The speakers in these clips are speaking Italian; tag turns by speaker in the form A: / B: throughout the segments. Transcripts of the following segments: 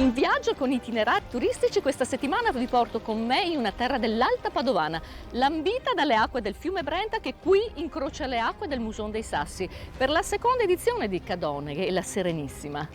A: In viaggio con itinerari turistici questa settimana vi porto con me in una terra dell'Alta Padovana, lambita dalle acque del fiume Brenta che qui incrocia le acque del Muson dei Sassi, per la seconda edizione di Cadoneghe e la Serenissima.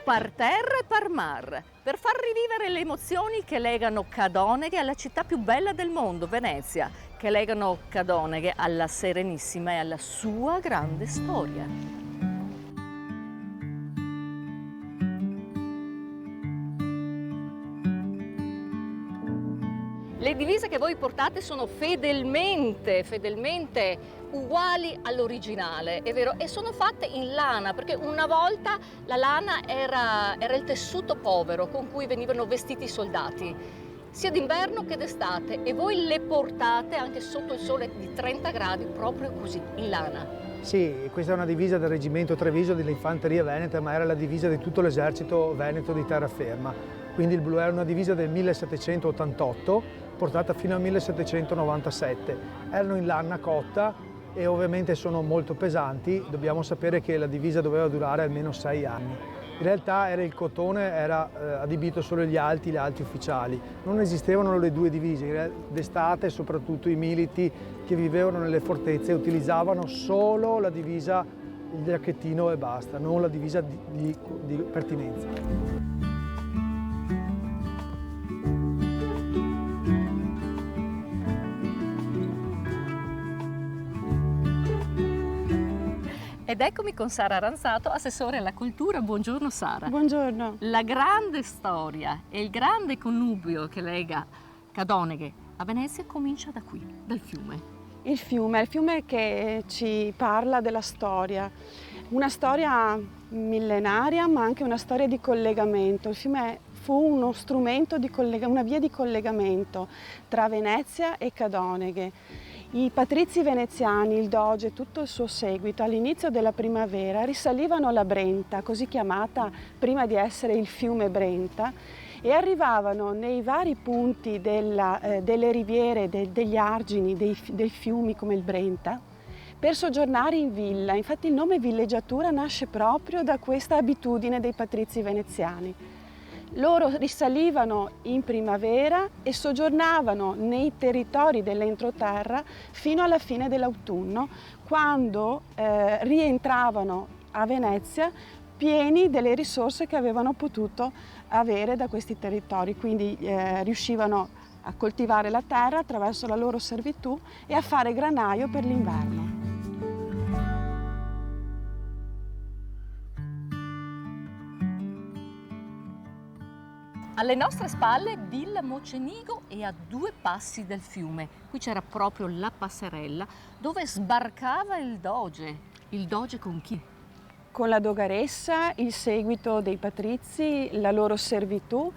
A: Par terra e par mar, per far rivivere le emozioni che legano Cadoneghe alla città più bella del mondo, Venezia, che legano Cadoneghe alla Serenissima e alla sua grande storia. Le divise che voi portate sono fedelmente uguali all'originale, è vero? E sono fatte in lana, perché una volta la lana era il tessuto povero con cui venivano vestiti i soldati, sia d'inverno che d'estate, e voi le portate anche sotto il sole di 30 gradi, proprio così, in lana.
B: Sì, questa è una divisa del reggimento Treviso delle Fanterie Venete, ma era la divisa di tutto l'esercito veneto di terraferma. Quindi il blu era una divisa del 1788, portata fino al 1797. Erano in lana cotta e ovviamente sono molto pesanti. Dobbiamo sapere che la divisa doveva durare almeno 6 anni. In realtà il cotone era adibito solo agli alti, gli alti ufficiali. Non esistevano le due divise. D'estate soprattutto i militi che vivevano nelle fortezze utilizzavano solo la divisa, il giacchettino e basta, non la divisa di pertinenza.
A: Ed eccomi con Sara Aranzato, assessore alla cultura. Buongiorno Sara.
C: Buongiorno.
A: La grande storia e il grande connubio che lega Cadoneghe a Venezia comincia da qui, dal fiume.
C: Il fiume che ci parla della storia, una storia millenaria ma anche una storia di collegamento. Il fiume fu uno strumento una via di collegamento tra Venezia e Cadoneghe. I patrizi veneziani, il doge e tutto il suo seguito all'inizio della primavera risalivano la Brenta, così chiamata prima di essere il fiume Brenta, e arrivavano nei vari punti delle riviere, degli argini, dei fiumi come il Brenta, per soggiornare in villa. Infatti il nome villeggiatura nasce proprio da questa abitudine dei patrizi veneziani. Loro risalivano in primavera e soggiornavano nei territori dell'entroterra fino alla fine dell'autunno, quando rientravano a Venezia pieni delle risorse che avevano potuto avere da questi territori. Quindi riuscivano a coltivare la terra attraverso la loro servitù e a fare granaio per l'inverno.
A: Alle nostre spalle Villa Mocenigo e a 2 passi dal fiume. Qui c'era proprio la passerella dove sbarcava il doge. Il doge con chi?
C: Con la dogaressa, il seguito dei patrizi, la loro servitù.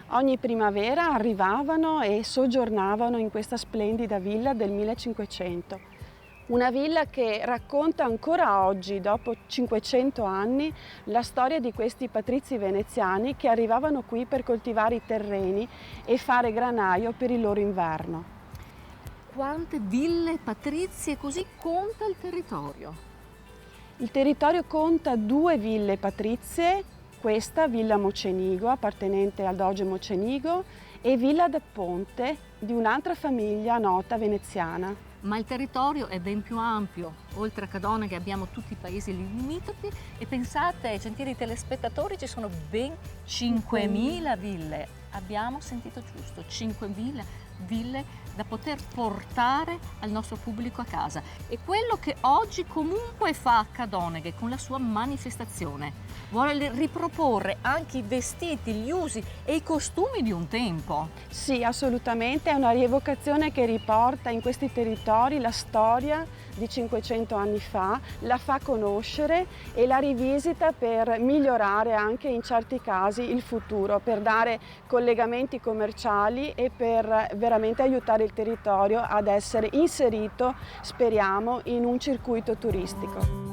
C: Ogni primavera arrivavano e soggiornavano in questa splendida villa del 1500. Una villa che racconta ancora oggi, dopo 500 anni, la storia di questi patrizi veneziani che arrivavano qui per coltivare i terreni e fare granaio per il loro inverno.
A: Quante ville patrizie così conta il territorio?
C: Il territorio conta 2 ville patrizie, questa Villa Mocenigo, appartenente al doge Mocenigo, e Villa del Ponte, di un'altra famiglia nota veneziana.
A: Ma il territorio è ben più ampio. Oltre a Cadoneghe abbiamo tutti i paesi limitrofi e pensate, gentili telespettatori, ci sono ben 5.000 ville. Abbiamo sentito giusto, 5.000 ville da poter portare al nostro pubblico a casa. E quello che oggi comunque fa Cadoneghe con la sua manifestazione. Vuole riproporre anche i vestiti, gli usi e i costumi di un tempo.
C: Sì, assolutamente, è una rievocazione che riporta in questi territori la storia di 500 anni fa, la fa conoscere e la rivisita per migliorare anche in certi casi il futuro, per dare collegamenti commerciali e per veramente aiutare il territorio ad essere inserito, speriamo, in un circuito turistico.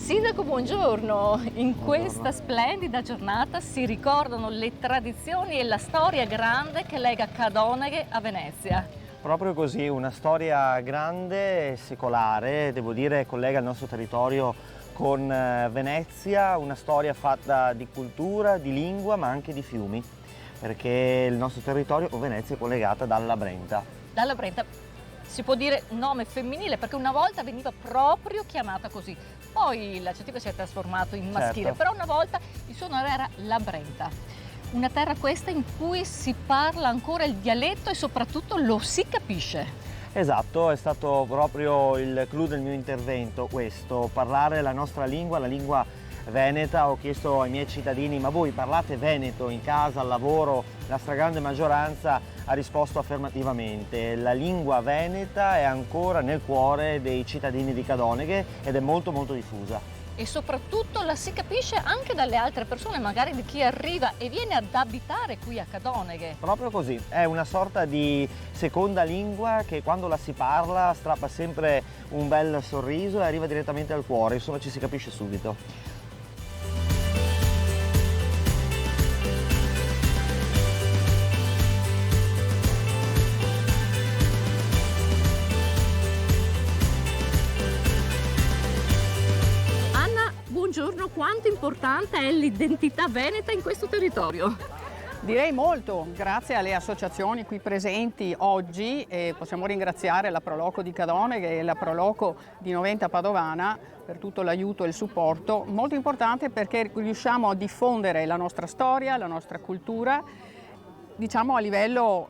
A: Sindaco, buongiorno. In questa splendida giornata si ricordano le tradizioni e la storia grande che lega Cadoneghe a Venezia.
D: Proprio così, una storia grande e secolare, devo dire, collega il nostro territorio con Venezia, una storia fatta di cultura, di lingua, ma anche di fiumi, perché il nostro territorio con Venezia è collegata dalla Brenta.
A: Dalla Brenta, si può dire nome femminile, perché una volta veniva proprio chiamata così. Poi l'aggettivo si è trasformato in maschile,
D: Certo.
A: però una volta il suo nome era la Brenta. Una terra questa in cui si parla ancora il dialetto e soprattutto lo si capisce.
D: Esatto, è stato proprio il clou del mio intervento questo, parlare la nostra lingua, la lingua veneta. Ho chiesto ai miei cittadini: ma voi parlate veneto in casa, al lavoro? La stragrande maggioranza ha risposto affermativamente. La lingua veneta è ancora nel cuore dei cittadini di Cadoneghe ed è molto diffusa.
A: E soprattutto la si capisce anche dalle altre persone, magari di chi arriva e viene ad abitare qui a Cadoneghe.
D: Proprio così, è una sorta di seconda lingua che quando la si parla strappa sempre un bel sorriso e arriva direttamente al cuore, insomma ci si capisce subito.
A: Buongiorno, quanto importante è l'identità veneta in questo territorio?
E: Direi molto, grazie alle associazioni qui presenti oggi possiamo ringraziare la Proloco di Cadoneghe e la Proloco di Noventa Padovana per tutto l'aiuto e il supporto, molto importante perché riusciamo a diffondere la nostra storia, la nostra cultura, diciamo a livello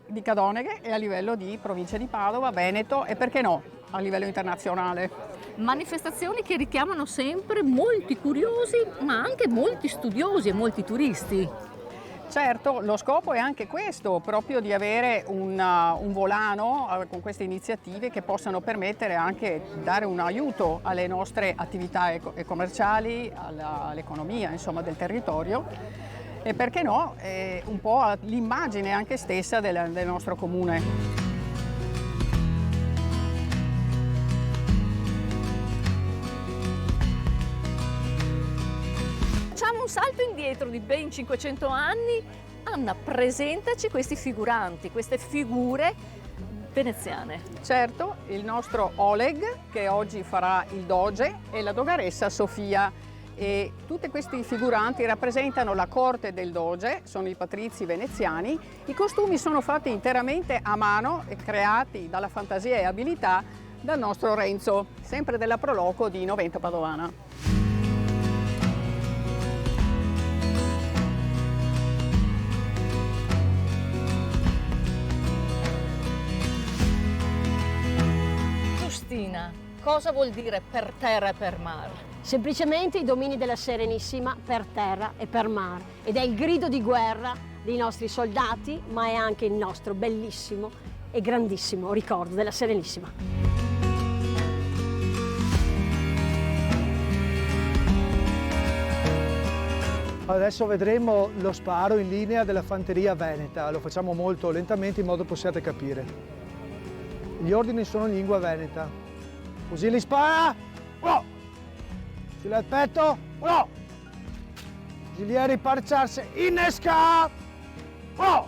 E: di Cadoneghe e a livello di provincia di Padova, Veneto e perché no, a livello internazionale.
A: Manifestazioni che richiamano sempre molti curiosi, ma anche molti studiosi e molti turisti.
E: Certo, lo scopo è anche questo, proprio di avere un volano con queste iniziative che possano permettere anche di dare un aiuto alle nostre attività commerciali, all'economia insomma, del territorio e perché no, un po' all'immagine anche stessa del nostro comune.
A: Facciamo un salto indietro di ben 500 anni. Anna, presentaci questi figuranti, queste figure veneziane.
E: Certo, il nostro Oleg che oggi farà il doge e la dogaressa Sofia e tutti questi figuranti rappresentano la corte del doge, sono i patrizi veneziani. I costumi sono fatti interamente a mano e creati dalla fantasia e abilità dal nostro Renzo, sempre della Proloco di Noventa Padovana.
A: Cosa vuol dire per terra e per mare?
F: Semplicemente i domini della Serenissima per terra e per mare ed è il grido di guerra dei nostri soldati, ma è anche il nostro bellissimo e grandissimo ricordo della Serenissima.
B: Adesso vedremo lo sparo in linea della fanteria veneta, lo facciamo molto lentamente in modo che possiate capire. Gli ordini sono in lingua veneta. Fucili spara! 1! Fucile al petto! 1! Fusilieri parciarsi, innesca! 1!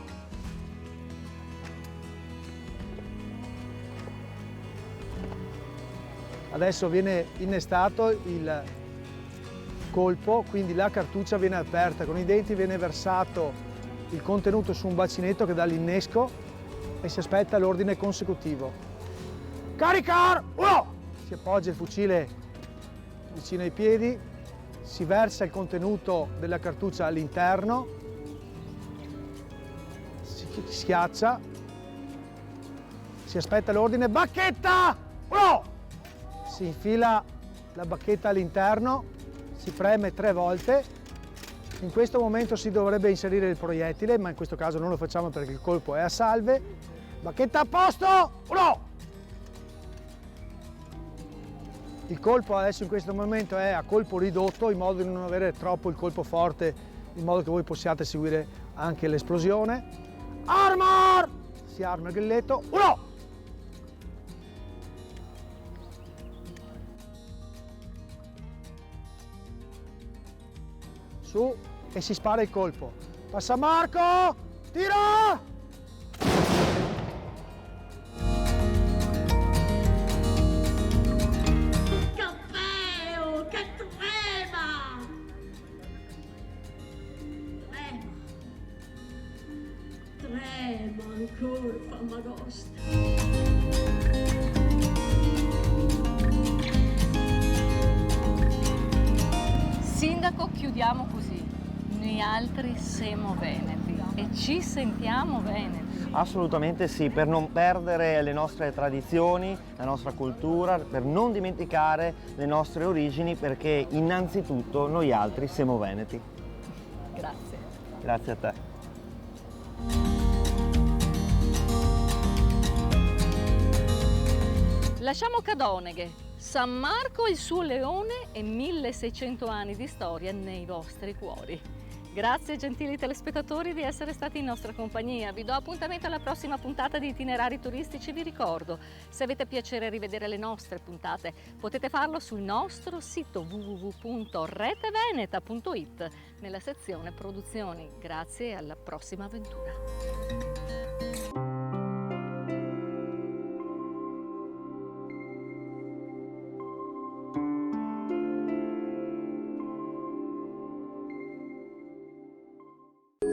B: Adesso viene innestato il colpo, quindi la cartuccia viene aperta, con i denti viene versato il contenuto su un bacinetto che dà l'innesco e si aspetta l'ordine consecutivo. Caricar! 1! Si appoggia il fucile vicino ai piedi, si versa il contenuto della cartuccia all'interno, si schiaccia, si aspetta l'ordine, bacchetta! 1! Si infila la bacchetta all'interno, si preme 3 volte. In questo momento si dovrebbe inserire il proiettile, ma in questo caso non lo facciamo perché il colpo è a salve. Bacchetta a posto! 1! Il colpo adesso in questo momento è a colpo ridotto in modo di non avere troppo il colpo forte, in modo che voi possiate seguire anche l'esplosione. Armor! Si arma il grilletto. 1! su e si spara il colpo. Passa Marco, tira!
F: Caffè, che trema! Trema ancora, Famagosta.
A: Sindaco, chiudiamo così. Noi altri siamo veneti e ci sentiamo veneti.
D: Assolutamente sì, per non perdere le nostre tradizioni, la nostra cultura, per non dimenticare le nostre origini, perché innanzitutto noi altri siamo veneti.
A: Grazie.
D: Grazie a te.
A: Lasciamo Cadoneghe, San Marco, il suo leone e 1600 anni di storia nei vostri cuori. Grazie gentili telespettatori di essere stati in nostra compagnia. Vi do appuntamento alla prossima puntata di Itinerari Turistici. Vi ricordo, se avete piacere a rivedere le nostre puntate, potete farlo sul nostro sito www.reteveneta.it nella sezione Produzioni. Grazie e alla prossima avventura.